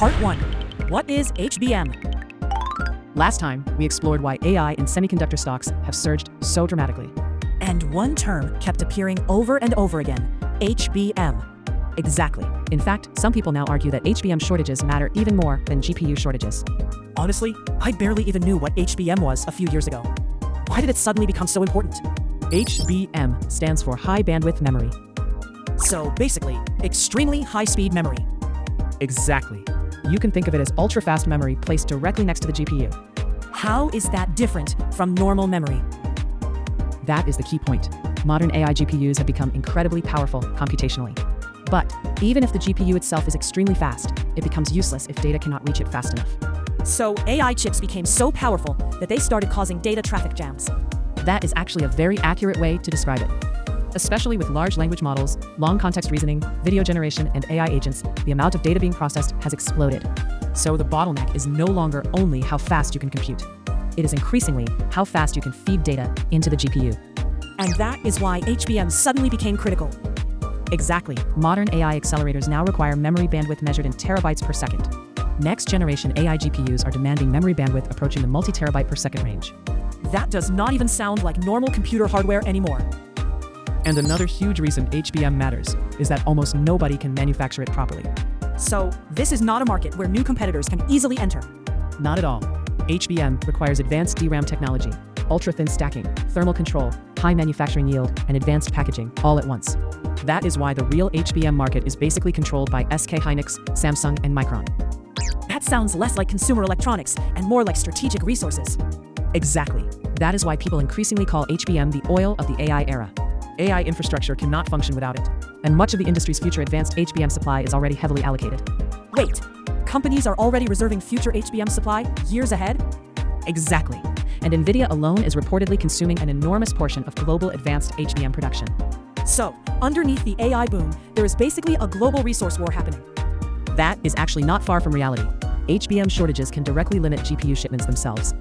Part 1. What is HBM? Last time, we explored why AI and semiconductor stocks have surged so dramatically. And one term kept appearing over and over again, HBM. Exactly. In fact, some people now argue that HBM shortages matter even more than GPU shortages. Honestly, I barely even knew what HBM was a few years ago. Why did it suddenly become so important? HBM stands for high bandwidth memory. So basically, extremely high-speed memory. Exactly. You can think of it as ultra-fast memory placed directly next to the GPU. How is that different from normal memory? That is the key point. Modern AI GPUs have become incredibly powerful computationally. But even if the GPU itself is extremely fast, it becomes useless if data cannot reach it fast enough. So AI chips became so powerful that they started causing data traffic jams. That is actually a very accurate way to describe it. Especially with large language models, long context reasoning, video generation, and AI agents, the amount of data being processed has exploded. So the bottleneck is no longer only how fast you can compute. It is increasingly how fast you can feed data into the GPU. And that is why HBM suddenly became critical. Exactly. Modern AI accelerators now require memory bandwidth measured in terabytes per second. Next generation AI GPUs are demanding memory bandwidth approaching the multi-terabyte per second range. That does not even sound like normal computer hardware anymore. And another huge reason HBM matters is that almost nobody can manufacture it properly. So this is not a market where new competitors can easily enter. Not at all. HBM requires advanced DRAM technology, ultra-thin stacking, thermal control, high manufacturing yield, and advanced packaging all at once. That is why the real HBM market is basically controlled by SK hynix, Samsung, and Micron. That sounds less like consumer electronics and more like strategic resources. Exactly. That is why people increasingly call HBM the oil of the AI era. AI infrastructure cannot function without it, and much of the industry's future advanced HBM supply is already heavily allocated. Wait, companies are already reserving future HBM supply years ahead? Exactly. And NVIDIA alone is reportedly consuming an enormous portion of global advanced HBM production. So, underneath the AI boom, there is basically a global resource war happening. That is actually not far from reality. HBM shortages can directly limit GPU shipments themselves,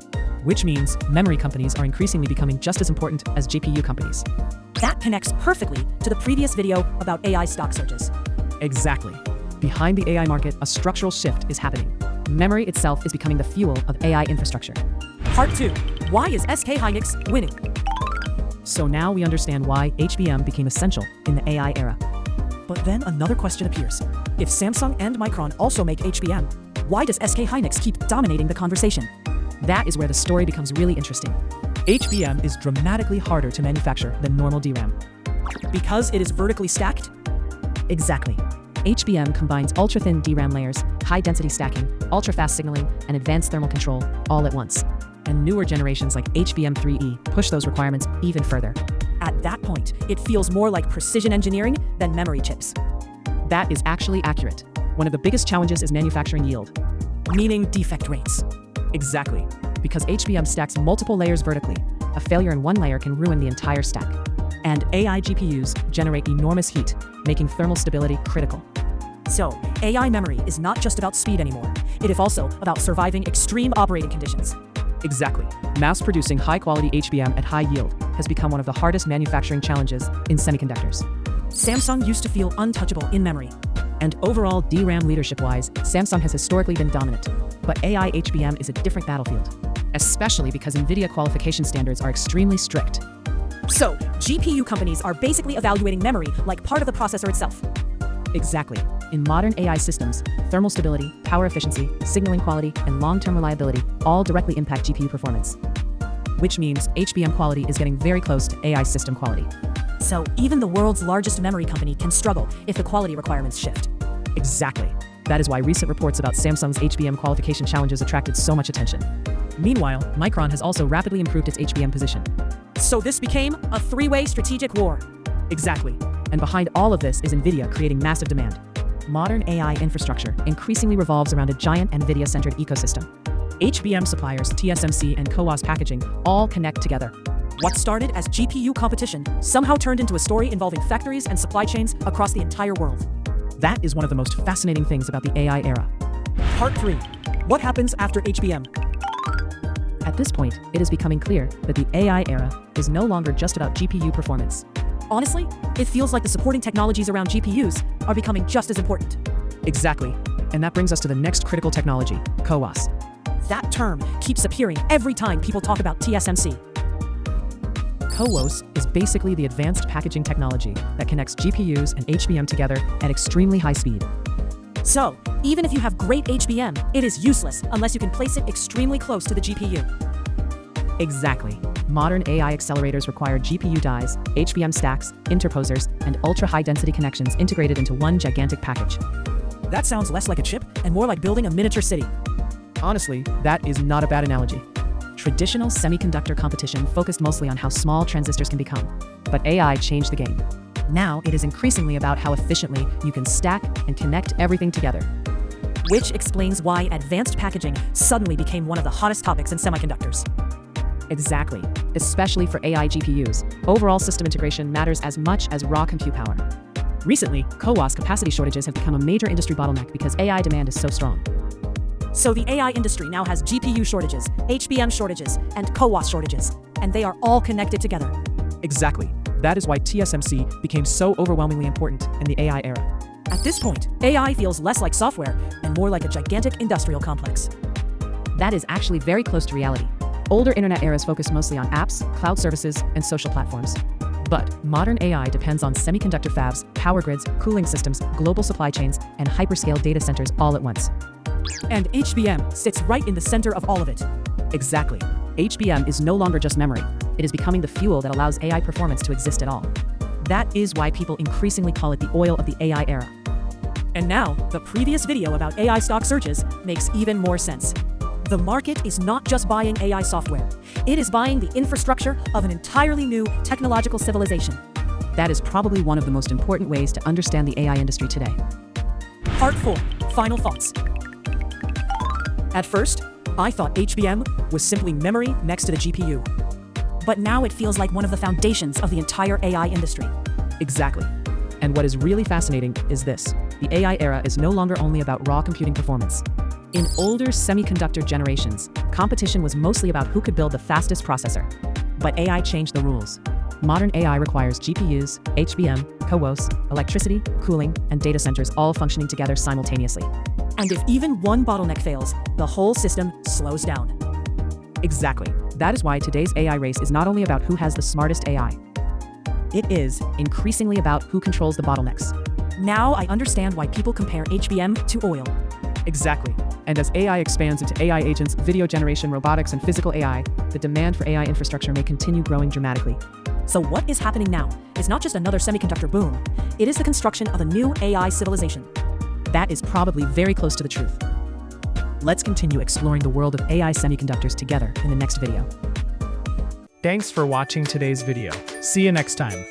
which means memory companies are increasingly becoming just as important as GPU companies. That connects perfectly to the previous video about AI stock surges. Exactly. Behind the AI market, a structural shift is happening. Memory itself is becoming the fuel of AI infrastructure. Part 2. Why is SK hynix winning? So now we understand why HBM became essential in the AI era. But then another question appears. If Samsung and Micron also make HBM, why does SK hynix keep dominating the conversation? That is where the story becomes really interesting. HBM is dramatically harder to manufacture than normal DRAM. Because it is vertically stacked? Exactly. HBM combines ultra-thin DRAM layers, high-density stacking, ultra-fast signaling, and advanced thermal control all at once. And newer generations like HBM3E push those requirements even further. At that point, it feels more like precision engineering than memory chips. That is actually accurate. One of the biggest challenges is manufacturing yield. Meaning defect rates. Exactly. Because HBM stacks multiple layers vertically, a failure in one layer can ruin the entire stack. And AI GPUs generate enormous heat, making thermal stability critical. So, AI memory is not just about speed anymore. It is also about surviving extreme operating conditions. Exactly. Mass-producing high-quality HBM at high yield has become one of the hardest manufacturing challenges in semiconductors. Samsung used to feel untouchable in memory. And overall, DRAM leadership-wise, Samsung has historically been dominant. But AI HBM is a different battlefield, especially because NVIDIA qualification standards are extremely strict. So, GPU companies are basically evaluating memory like part of the processor itself. Exactly. In modern AI systems, thermal stability, power efficiency, signaling quality, and long-term reliability all directly impact GPU performance. Which means HBM quality is getting very close to AI system quality. So even the world's largest memory company can struggle if the quality requirements shift. Exactly. That is why recent reports about Samsung's HBM qualification challenges attracted so much attention. Meanwhile, Micron has also rapidly improved its HBM position. So this became a three-way strategic war. Exactly. And behind all of this is NVIDIA creating massive demand. Modern AI infrastructure increasingly revolves around a giant NVIDIA-centered ecosystem. HBM suppliers, TSMC, and CoWoS packaging all connect together. What started as GPU competition somehow turned into a story involving factories and supply chains across the entire world. That is one of the most fascinating things about the AI era. Part 3. What happens after HBM? At this point, it is becoming clear that the AI era is no longer just about GPU performance. Honestly, it feels like the supporting technologies around GPUs are becoming just as important. Exactly. And that brings us to the next critical technology, CoWoS. That term keeps appearing every time people talk about TSMC. CoWoS is basically the advanced packaging technology that connects GPUs and HBM together at extremely high speed. So, even if you have great HBM, it is useless unless you can place it extremely close to the GPU. Exactly. Modern AI accelerators require GPU dies, HBM stacks, interposers, and ultra-high-density connections integrated into one gigantic package. That sounds less like a chip and more like building a miniature city. Honestly, that is not a bad analogy. Traditional semiconductor competition focused mostly on how small transistors can become, but AI changed the game. Now it is increasingly about how efficiently you can stack and connect everything together. Which explains why advanced packaging suddenly became one of the hottest topics in semiconductors. Exactly. Especially for AI GPUs, overall system integration matters as much as raw compute power. Recently, CoWoS capacity shortages have become a major industry bottleneck because AI demand is so strong. So the AI industry now has GPU shortages, HBM shortages, and CoWoS shortages, and they are all connected together. Exactly. That is why TSMC became so overwhelmingly important in the AI era. At this point, AI feels less like software and more like a gigantic industrial complex. That is actually very close to reality. Older internet eras focused mostly on apps, cloud services, and social platforms. But modern AI depends on semiconductor fabs, power grids, cooling systems, global supply chains, and hyperscale data centers all at once. And HBM sits right in the center of all of it. Exactly. HBM is no longer just memory. It is becoming the fuel that allows AI performance to exist at all. That is why people increasingly call it the oil of the AI era. And now, the previous video about AI stock surges makes even more sense. The market is not just buying AI software. It is buying the infrastructure of an entirely new technological civilization. That is probably one of the most important ways to understand the AI industry today. Part 4. Final thoughts. At first, I thought HBM was simply memory next to the GPU. But now it feels like one of the foundations of the entire AI industry. Exactly. And what is really fascinating is this. The AI era is no longer only about raw computing performance. In older semiconductor generations, competition was mostly about who could build the fastest processor. But AI changed the rules. Modern AI requires GPUs, HBM, CoWoS, electricity, cooling, and data centers all functioning together simultaneously. And if even one bottleneck fails, the whole system slows down. Exactly. That is why today's AI race is not only about who has the smartest AI. It is increasingly about who controls the bottlenecks. Now I understand why people compare HBM to oil. Exactly. And as AI expands into AI agents, video generation, robotics, and physical AI, the demand for AI infrastructure may continue growing dramatically. So what is happening now is not just another semiconductor boom. It is the construction of a new AI civilization. That is probably very close to the truth. Let's continue exploring the world of AI semiconductors together in the next video. Thanks for watching today's video. See you next time.